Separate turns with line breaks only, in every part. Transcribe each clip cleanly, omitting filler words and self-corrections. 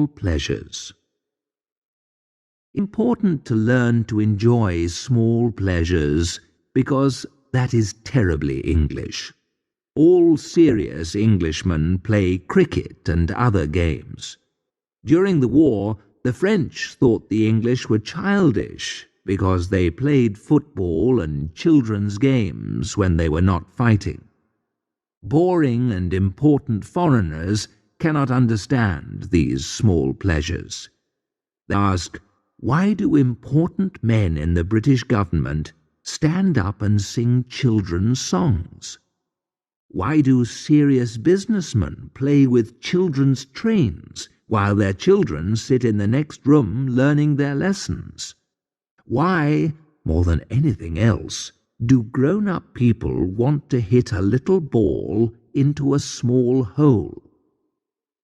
pleasures. Important to learn to enjoy small pleasures because that is terribly English. All serious Englishmen play cricket and other games. During the war, the French thought the English were childish because they played football and children's games when they were not fighting. Boring and important foreigners cannot understand these small pleasures. They ask, why do important men in the British government stand up and sing children's songs? Why do serious businessmen play with children's trains while their children sit in the next room learning their lessons? Why, more than anything else, do grown-up people want to hit a little ball into a small hole?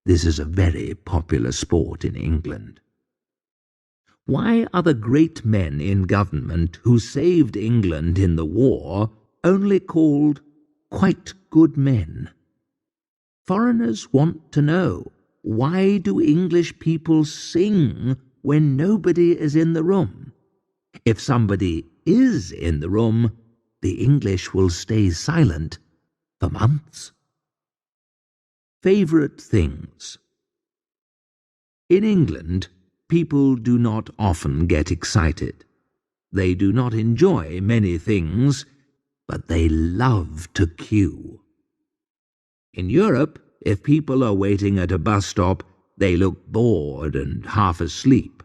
This is a very popular sport in England. Why are the great men in government who saved England in the war only called quite good men? Foreigners want to know, why do English people sing when nobody is in the room? If somebody is in the room, the English will stay silent for months. Favorite things. In England, people do not often get excited. They do not enjoy many things, but they love to queue. In Europe, if people are waiting at a bus stop, they look bored and half asleep.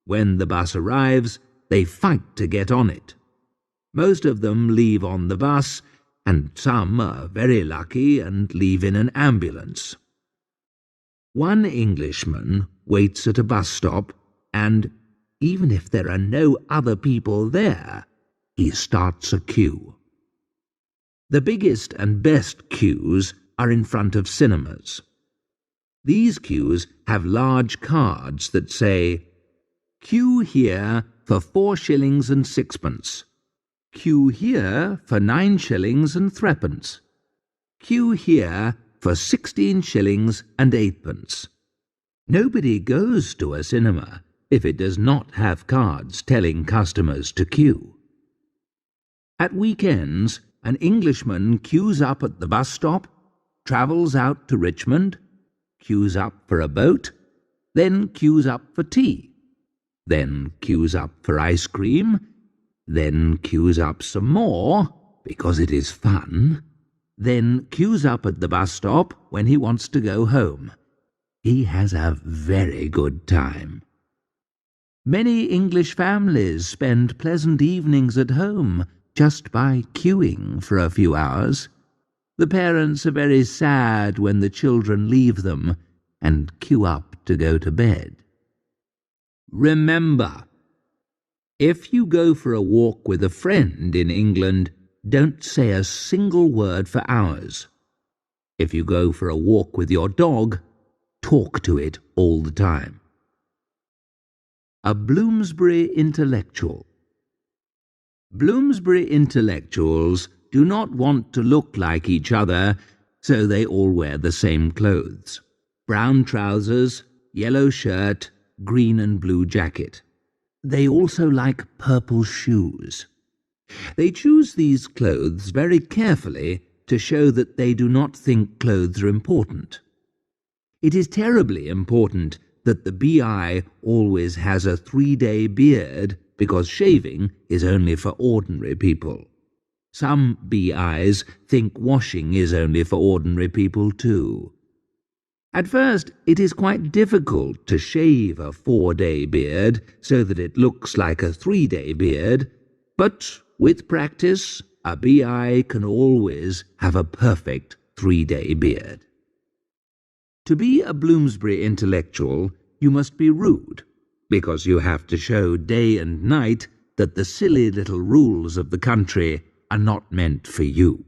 When the bus arrives, they fight to get on it. Most of them leave on the bus, and some are very lucky and leave in an ambulance. One Englishman waits at a bus stop, and even if there are no other people there, he starts a queue. The biggest and best queues are in front of cinemas. These queues have large cards that say, "Queue here for 4 shillings and 6pence. Queue here for 9 shillings and 3pence. Queue here for 16 shillings and 8pence. Nobody goes to a cinema if it does not have cards telling customers to queue. At weekends, an Englishman queues up at the bus stop, travels out to Richmond, queues up for a boat, then queues up for tea, then queues up for ice cream, then queues up some more, because it is fun, then queues up at the bus stop when he wants to go home. He has a very good time. Many English families spend pleasant evenings at home just by queuing for a few hours. The parents are very sad when the children leave them and queue up to go to bed. Remember, if you go for a walk with a friend in England, don't say a single word for hours. If you go for a walk with your dog, talk to it all the time. A Bloomsbury intellectual. Bloomsbury intellectuals do not want to look like each other, so they all wear the same clothes. Brown trousers, yellow shirt, green and blue jacket. They also like purple shoes. They choose these clothes very carefully to show that they do not think clothes are important. It is terribly important that the BI always has a 3-day beard because shaving is only for ordinary people. Some BIs think washing is only for ordinary people too. At first, it is quite difficult to shave a 4-day beard so that it looks like a 3-day beard, but with practice, a BI can always have a perfect 3-day beard. To be a Bloomsbury intellectual, you must be rude, because you have to show day and night that the silly little rules of the country are not meant for you.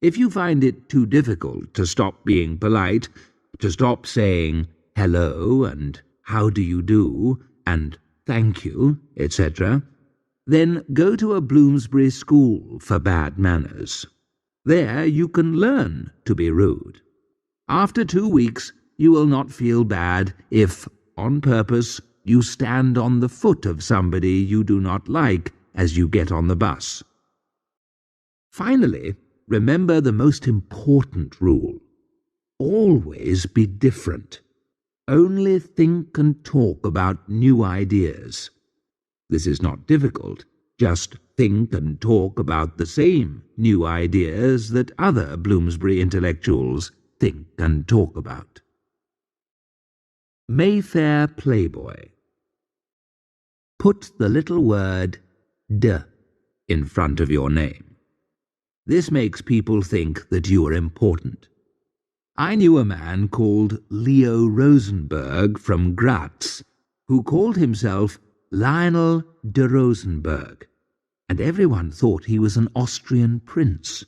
If you find it too difficult to stop being polite, to stop saying hello and how do you do and thank you, etc., then go to a Bloomsbury school for bad manners. There you can learn to be rude. After 2 weeks, you will not feel bad if, on purpose, you stand on the foot of somebody you do not like as you get on the bus. Finally, remember the most important rule. Always be different. Only think and talk about new ideas. This is not difficult. Just think and talk about the same new ideas that other Bloomsbury intellectuals think and talk about. Mayfair Playboy. Put the little word "d" in front of your name. This makes people think that you are important. I knew a man called Leo Rosenberg from Graz who called himself Lionel de Rosenberg, and everyone thought he was an Austrian prince.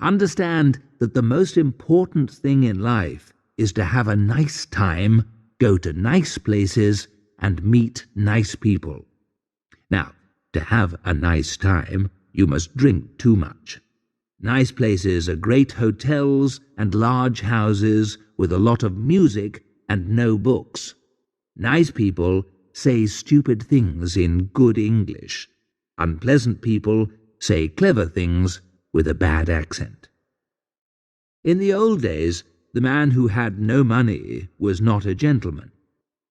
Understand that the most important thing in life is to have a nice time, go to nice places, and meet nice people. Now, to have a nice time, you must drink too much. Nice places are great hotels and large houses with a lot of music and no books. Nice people say stupid things in good English. Unpleasant people say clever things with a bad accent. In the old days, the man who had no money was not a gentleman.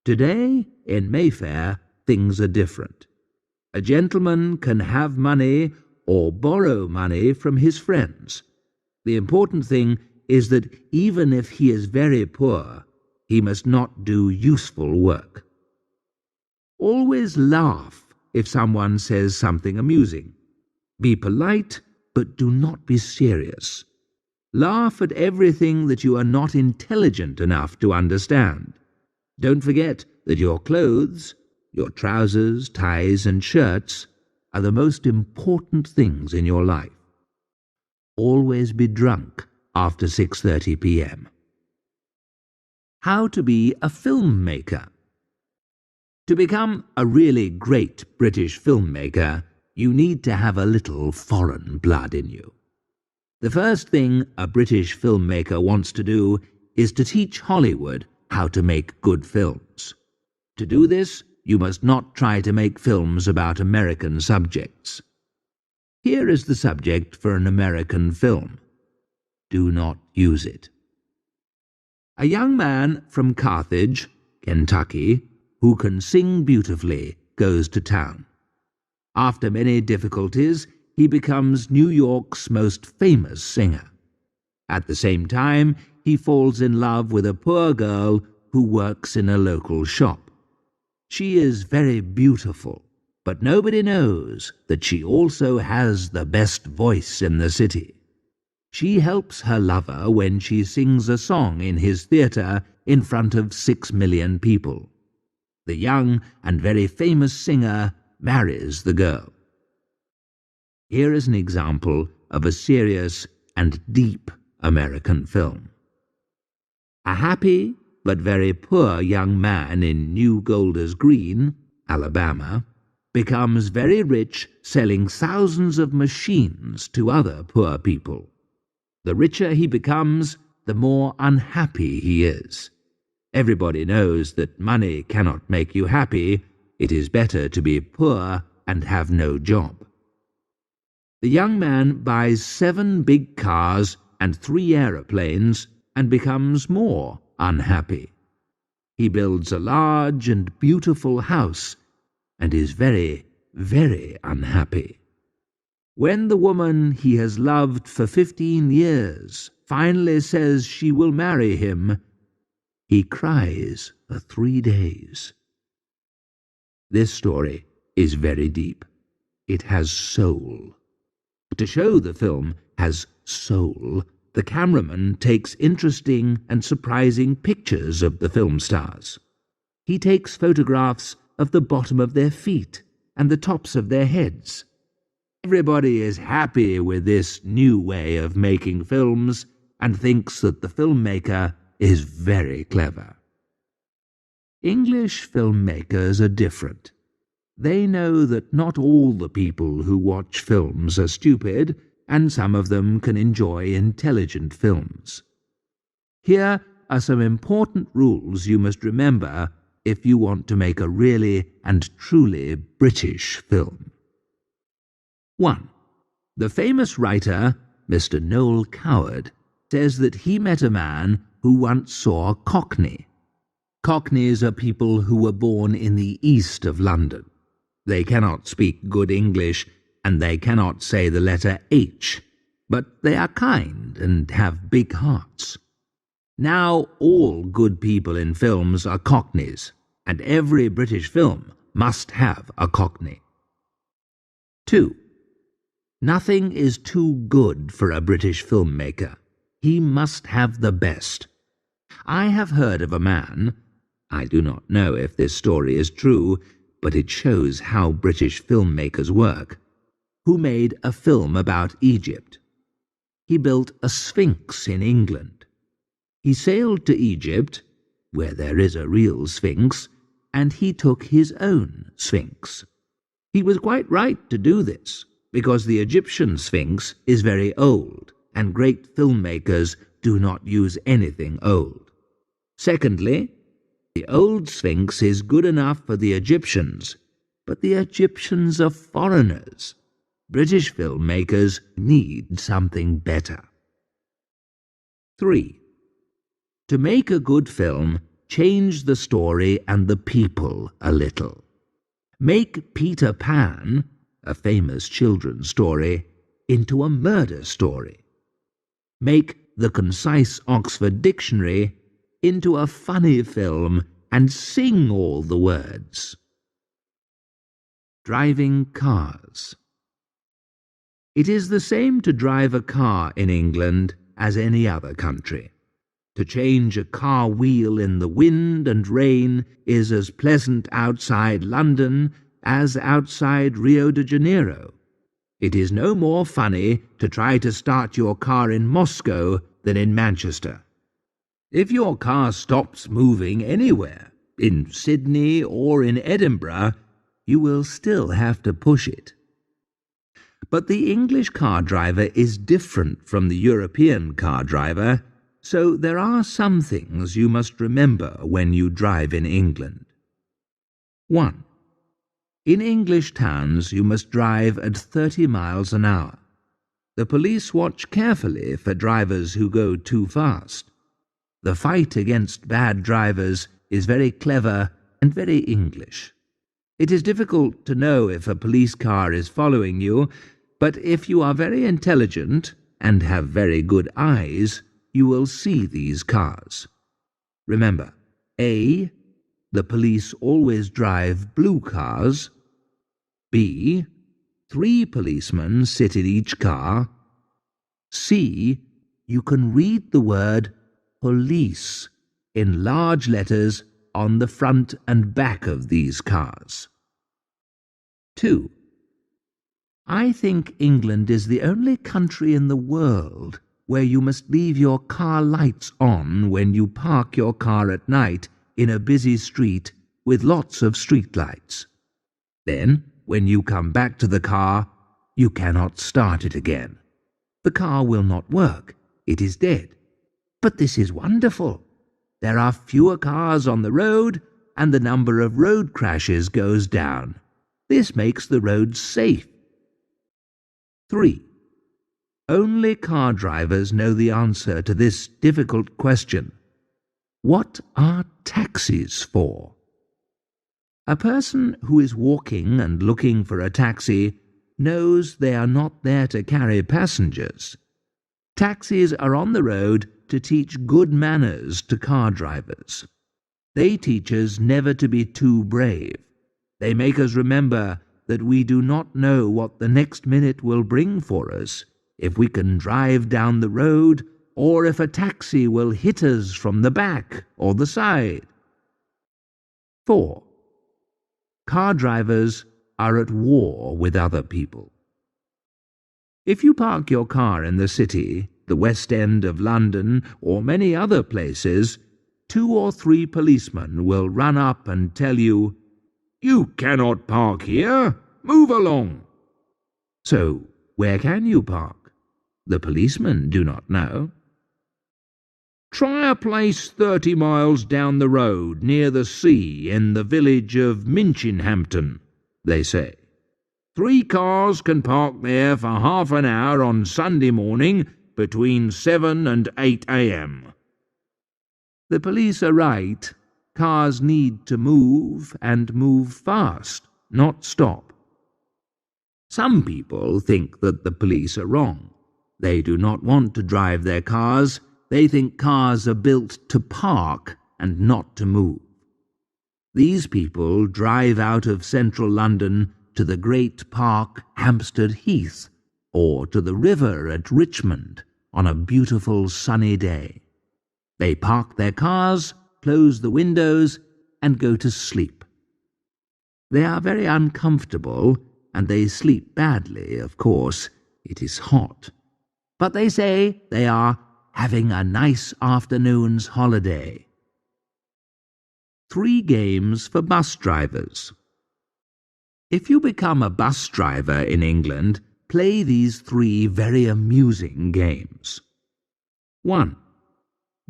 Today, in Mayfair, things are different. A gentleman can have money or borrow money from his friends. The important thing is that even if he is very poor, he must not do useful work. Always laugh if someone says something amusing. Be polite, but do not be serious. Laugh at everything that you are not intelligent enough to understand. Don't forget that your clothes, your trousers, ties, and shirts are the most important things in your life. Always be drunk after 6:30 p.m. How to be a filmmaker. To become a really great British filmmaker, you need to have a little foreign blood in you. The first thing a British filmmaker wants to do is to teach Hollywood how to make good films. To do this, you must not try to make films about American subjects. Here is the subject for an American film. Do not use it. A young man from Carthage, Kentucky, who can sing beautifully, goes to town. After many difficulties, he becomes New York's most famous singer. At the same time, he falls in love with a poor girl who works in a local shop. She is very beautiful, but nobody knows that she also has the best voice in the city. She helps her lover when she sings a song in his theatre in front of 6 million people. The young and very famous singer marries the girl. Here is an example of a serious and deep American film. A happy but very poor young man in New Golders Green, Alabama, becomes very rich selling thousands of machines to other poor people. The richer he becomes, the more unhappy he is. Everybody knows that money cannot make you happy. It is better to be poor and have no job. The young man buys 7 big cars and 3 aeroplanes and becomes more unhappy. He builds a large and beautiful house and is very, very unhappy. When the woman he has loved for 15 years finally says she will marry him, he cries for 3 days. This story is very deep. It has soul. To show the film has soul, the cameraman takes interesting and surprising pictures of the film stars. He takes photographs of the bottom of their feet and the tops of their heads. Everybody is happy with this new way of making films and thinks that the filmmaker is very clever. English filmmakers are different. They know that not all the people who watch films are stupid, and some of them can enjoy intelligent films. Here are some important rules you must remember if you want to make a really and truly British film. 1. The famous writer, Mr. Noel Coward, says that he met a man who once saw a Cockney. Cockneys are people who were born in the east of London. They cannot speak good English, and they cannot say the letter H, but they are kind and have big hearts. Now all good people in films are Cockneys, and every British film must have a Cockney. 2. Nothing is too good for a British filmmaker. He must have the best. I have heard of a man, I do not know if this story is true, but it shows how British filmmakers work, who made a film about Egypt. He built a sphinx in England. He sailed to Egypt, where there is a real sphinx, and he took his own sphinx. He was quite right to do this, because the Egyptian sphinx is very old, and great filmmakers do not use anything old. Secondly, the old sphinx is good enough for the Egyptians, but the Egyptians are foreigners. British filmmakers need something better. 3. To make a good film, change the story and the people a little. Make Peter Pan, a famous children's story, into a murder story. Make the concise Oxford Dictionary into a funny film and sing all the words. Driving cars. It is the same to drive a car in England as any other country. To change a car wheel in the wind and rain is as pleasant outside London as outside Rio de Janeiro. It is no more funny to try to start your car in Moscow than in Manchester. If your car stops moving anywhere, in Sydney or in Edinburgh, you will still have to push it. But the English car driver is different from the European car driver, so there are some things you must remember when you drive in England. 1. In English towns you must drive at 30 miles an hour. The police watch carefully for drivers who go too fast. The fight against bad drivers is very clever and very English. It is difficult to know if a police car is following you, but if you are very intelligent and have very good eyes, you will see these cars. Remember, A. The police always drive blue cars. B. 3 policemen sit in each car. C. You can read the word police in large letters on the front and back of these cars. 2. I think England is the only country in the world where you must leave your car lights on when you park your car at night in a busy street with lots of street lights. Then, when you come back to the car, you cannot start it again. The car will not work. It is dead. But this is wonderful. There are fewer cars on the road, and the number of road crashes goes down. This makes the roads safe. 3. Only car drivers know the answer to this difficult question. What are taxis for? A person who is walking and looking for a taxi knows they are not there to carry passengers. Taxis are on the road to teach good manners to car drivers. They teach us never to be too brave. They make us remember that we do not know what the next minute will bring for us, if we can drive down the road, or if a taxi will hit us from the back or the side. 4. Car drivers are at war with other people. If you park your car in the city, the West End of London, or many other places, 2 or 3 policemen will run up and tell you, "You cannot park here. Move along." So, where can you park? The policemen do not know. Try a place 30 miles down the road near the sea in the village of Minchinhampton, they say. 3 cars can park there for half an hour on Sunday morning between 7 and 8 a.m. The police are right. Cars need to move and move fast, not stop. Some people think that the police are wrong. They do not want to drive their cars. They think cars are built to park and not to move. These people drive out of central London to the great park Hampstead Heath, or to the river at Richmond on a beautiful sunny day. They park their cars, close the windows, and go to sleep. They are very uncomfortable, and they sleep badly, of course. It is hot. But they say they are having a nice afternoon's holiday. 3 games for bus drivers. If you become a bus driver in England, play these 3 very amusing games. 1.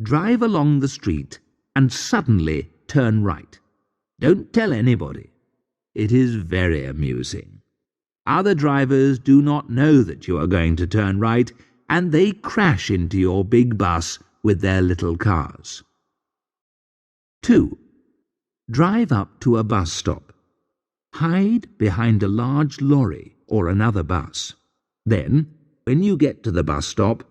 Drive along the street and suddenly turn right. Don't tell anybody. It is very amusing. Other drivers do not know that you are going to turn right, and they crash into your big bus with their little cars. 2. Drive up to a bus stop. Hide behind a large lorry or another bus. Then, when you get to the bus stop,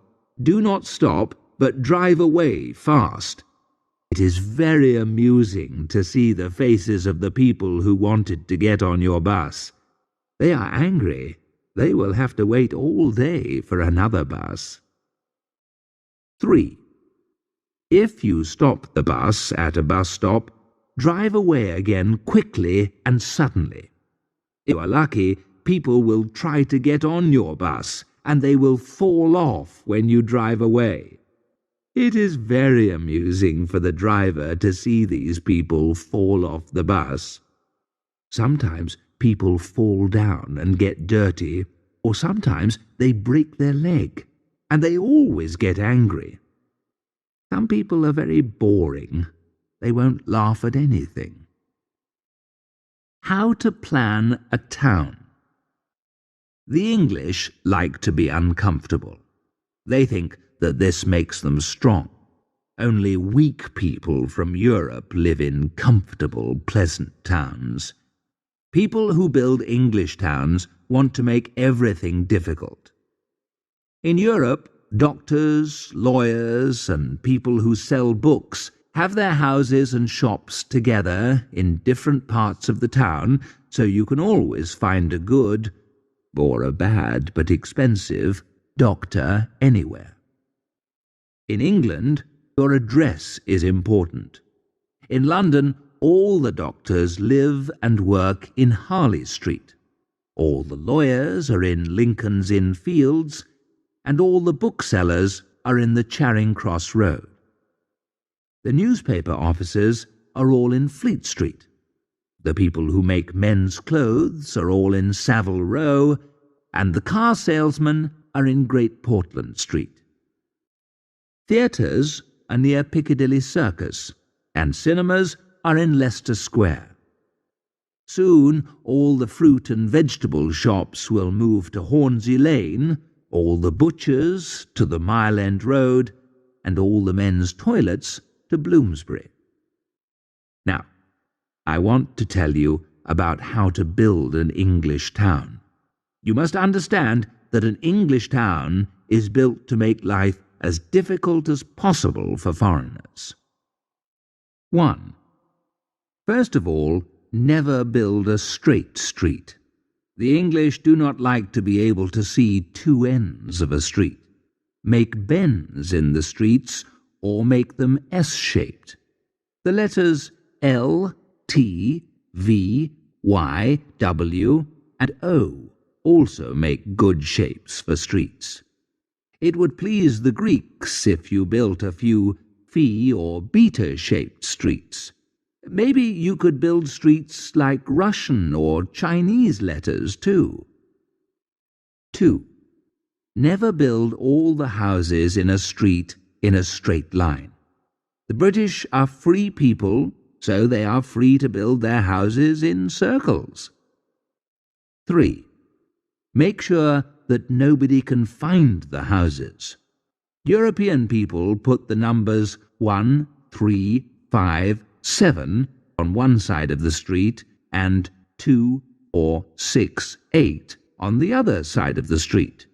do not stop, but drive away fast. It is very amusing to see the faces of the people who wanted to get on your bus. They are angry. They will have to wait all day for another bus. 3. If you stop the bus at a bus stop, drive away again quickly and suddenly. If you are lucky, people will try to get on your bus, and they will fall off when you drive away. It is very amusing for the driver to see these people fall off the bus. Sometimes people fall down and get dirty, or sometimes they break their leg, and they always get angry. Some people are very boring. They won't laugh at anything. How to plan a town. The English like to be uncomfortable. They think that this makes them strong. Only weak people from Europe live in comfortable, pleasant towns. People who build English towns want to make everything difficult. In Europe, doctors, lawyers, and people who sell books have their houses and shops together in different parts of the town, so you can always find a good, or a bad but expensive, doctor anywhere. In England, your address is important. In London, all the doctors live and work in Harley Street. All the lawyers are in Lincoln's Inn Fields, and all the booksellers are in the Charing Cross Road. The newspaper offices are all in Fleet Street. The people who make men's clothes are all in Savile Row, and the car salesmen are in Great Portland Street. Theatres are near Piccadilly Circus, and cinemas are in Leicester Square. Soon all the fruit and vegetable shops will move to Hornsey Lane, all the butchers to the Mile End Road, and all the men's toilets to Bloomsbury. Now, I want to tell you about how to build an English town. You must understand that an English town is built to make life as difficult as possible for foreigners. 1. First of all, never build a straight street. The English do not like to be able to see 2 ends of a street. Make bends in the streets or make them S-shaped. The letters L, T, V, Y, W, and O also make good shapes for streets. It would please the Greeks if you built a few phi or beta-shaped streets. Maybe you could build streets like Russian or Chinese letters too. 2. Never build all the houses in a street in a straight line. The British are free people, so they are free to build their houses in circles. 3. Make sure that nobody can find the houses. European people put the numbers 1, 3, 5, 7 on one side of the street and 2, or 6, 8 on the other side of the street.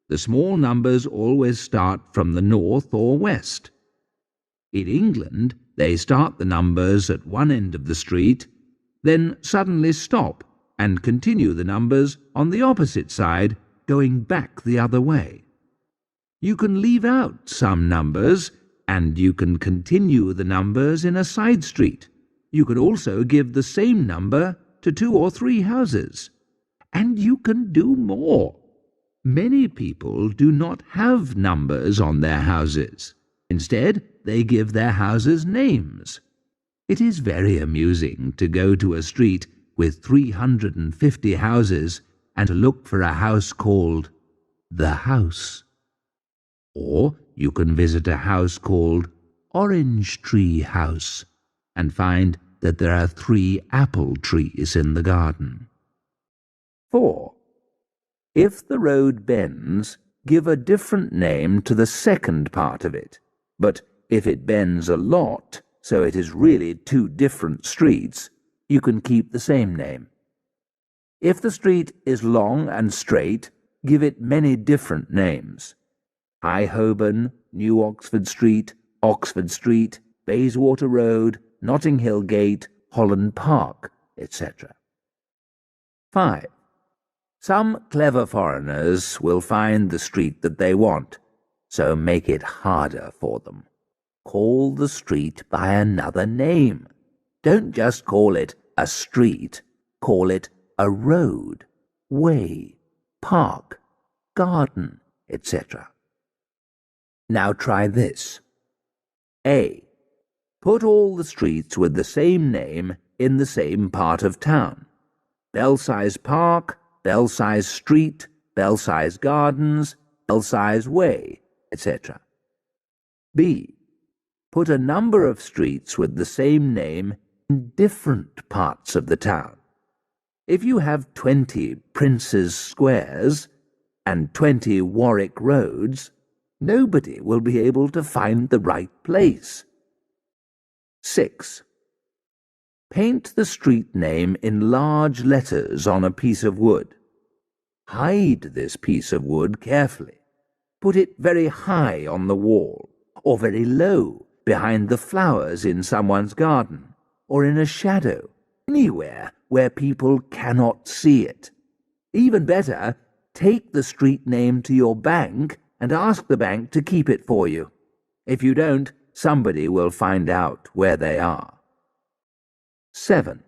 The small numbers always start from the north or west. In England, they start the numbers at one end of the street, then suddenly stop and continue the numbers on the opposite side, going back the other way. You can leave out some numbers, and you can continue the numbers in a side street. You can also give the same number to 2 or 3 houses. And you can do more. Many people do not have numbers on their houses. Instead, they give their houses names. It is very amusing to go to a street with 350 houses and to look for a house called The House. Or you can visit a house called Orange Tree House and find that there are 3 apple trees in the garden. 4. If the road bends, give a different name to the second part of it. But if it bends a lot, so it is really 2 different streets, you can keep the same name. If the street is long and straight, give it many different names. High Holborn, New Oxford Street, Bayswater Road, Notting Hill Gate, Holland Park, etc. 5. Some clever foreigners will find the street that they want, so make it harder for them. Call the street by another name. Don't just call it a street. Call it a road, way, park, garden, etc. Now try this. A. Put all the streets with the same name in the same part of town. Belsize Park, Belsize Street, Belsize Gardens, Belsize Way, etc. B. Put a number of streets with the same name in different parts of the town. If you have 20 Prince's Squares and 20 Warwick Roads, nobody will be able to find the right place. 6. Paint the street name in large letters on a piece of wood. Hide this piece of wood carefully. Put it very high on the wall, or very low behind the flowers in someone's garden, or in a shadow, anywhere where people cannot see it. Even better, take the street name to your bank and ask the bank to keep it for you. If you don't, somebody will find out where they are. 7.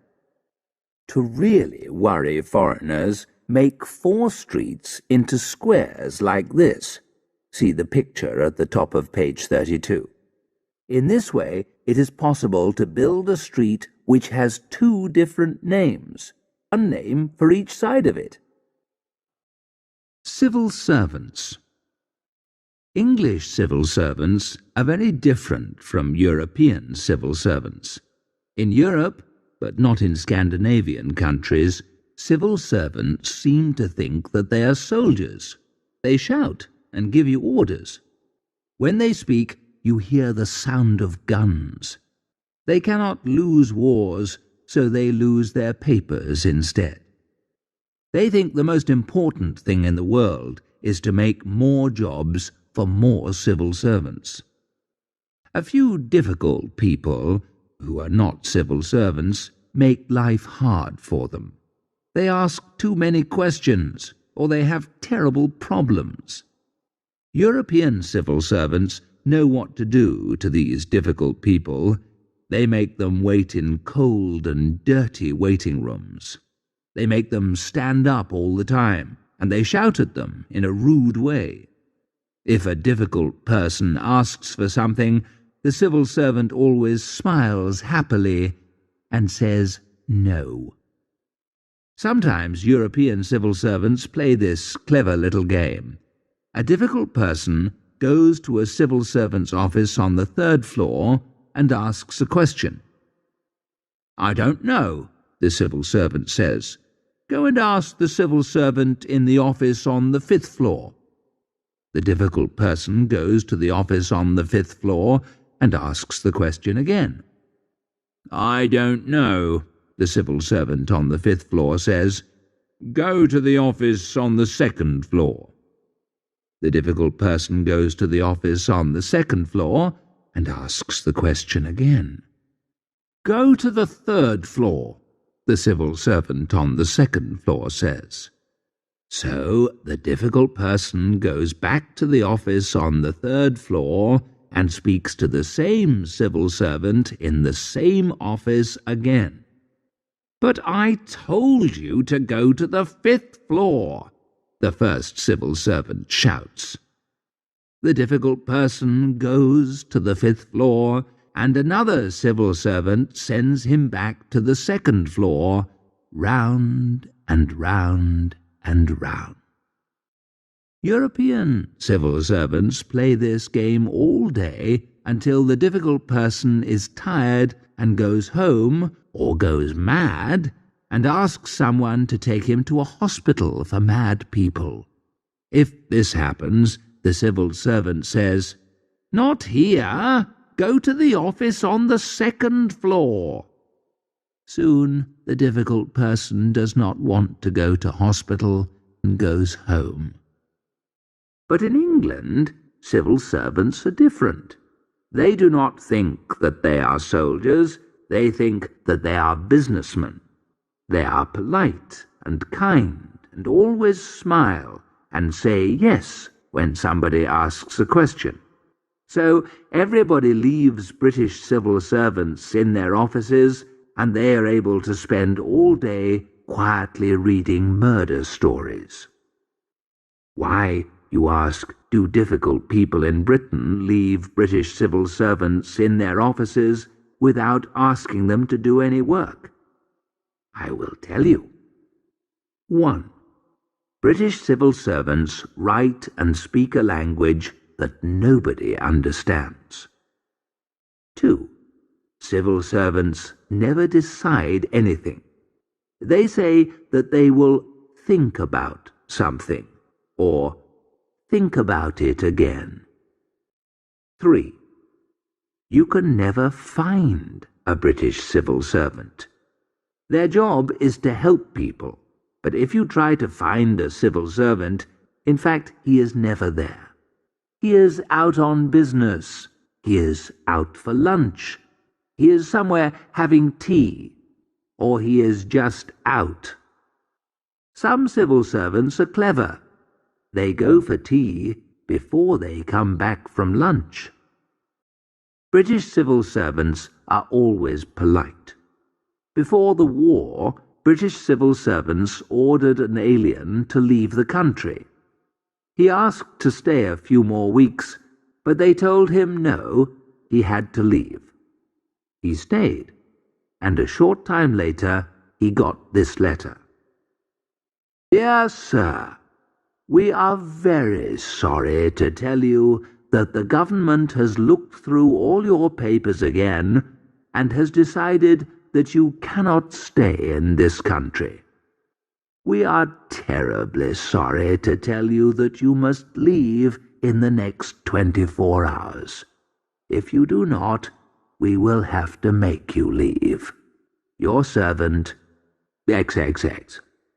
To really worry foreigners, make 4 streets into squares like this. See the picture at the top of page 32. In this way, it is possible to build a street which has 2 different names, one name for each side of it. Civil servants. English civil servants are very different from European civil servants. In Europe, but not in Scandinavian countries, civil servants seem to think that they are soldiers. They shout and give you orders. When they speak, you hear the sound of guns. They cannot lose wars, so they lose their papers instead. They think the most important thing in the world is to make more jobs for more civil servants. A few difficult people, who are not civil servants, make life hard for them. They ask too many questions, or they have terrible problems. European civil servants know what to do to these difficult people. They make them wait in cold and dirty waiting rooms. They make them stand up all the time, and they shout at them in a rude way. If a difficult person asks for something, the civil servant always smiles happily and says no. Sometimes European civil servants play this clever little game. A difficult person goes to a civil servant's office on the 3rd floor and asks a question. "I don't know," the civil servant says. "Go and ask the civil servant in the office on the 5th floor." The difficult person goes to the office on the 5th floor and asks the question again. "I don't know," the civil servant on the 5th floor says. "Go to the office on the 2nd floor." The difficult person goes to the office on the 2nd floor and asks the question again. "Go to the 3rd floor," the civil servant on the 2nd floor says. So the difficult person goes back to the office on the 3rd floor and speaks to the same civil servant in the same office again. "But I told you to go to the 5th floor," the first civil servant shouts. The difficult person goes to the 5th floor, and another civil servant sends him back to the 2nd floor, round and round and round. European civil servants play this game all day until the difficult person is tired and goes home or goes mad and asks someone to take him to a hospital for mad people. If this happens, the civil servant says, "Not here. Go to the office on the 2nd floor." Soon the difficult person does not want to go to hospital and goes home. But in England, civil servants are different. They do not think that they are soldiers, they think that they are businessmen. They are polite and kind and always smile and say yes when somebody asks a question. So everybody leaves British civil servants in their offices, and they are able to spend all day quietly reading murder stories. Why, you ask, do difficult people in Britain leave British civil servants in their offices without asking them to do any work? I will tell you. 1. British civil servants write and speak a language that nobody understands. 2. Civil servants never decide anything. They say that they will think about something, or think about it again. 3. You can never find a British civil servant. Their job is to help people, but if you try to find a civil servant, in fact, he is never there. He is out on business. He is out for lunch. He is somewhere having tea, or he is just out. Some civil servants are clever. They go for tea before they come back from lunch. British civil servants are always polite. Before the war, British civil servants ordered an alien to leave the country. He asked to stay a few more weeks, but they told him no, he had to leave. He stayed, and a short time later he got this letter. "Dear Sir, we are very sorry to tell you that the government has looked through all your papers again and has decided that you cannot stay in this country. We are terribly sorry to tell you that you must leave in the next 24 hours. If you do not, we will have to make you leave. Your servant, XXX."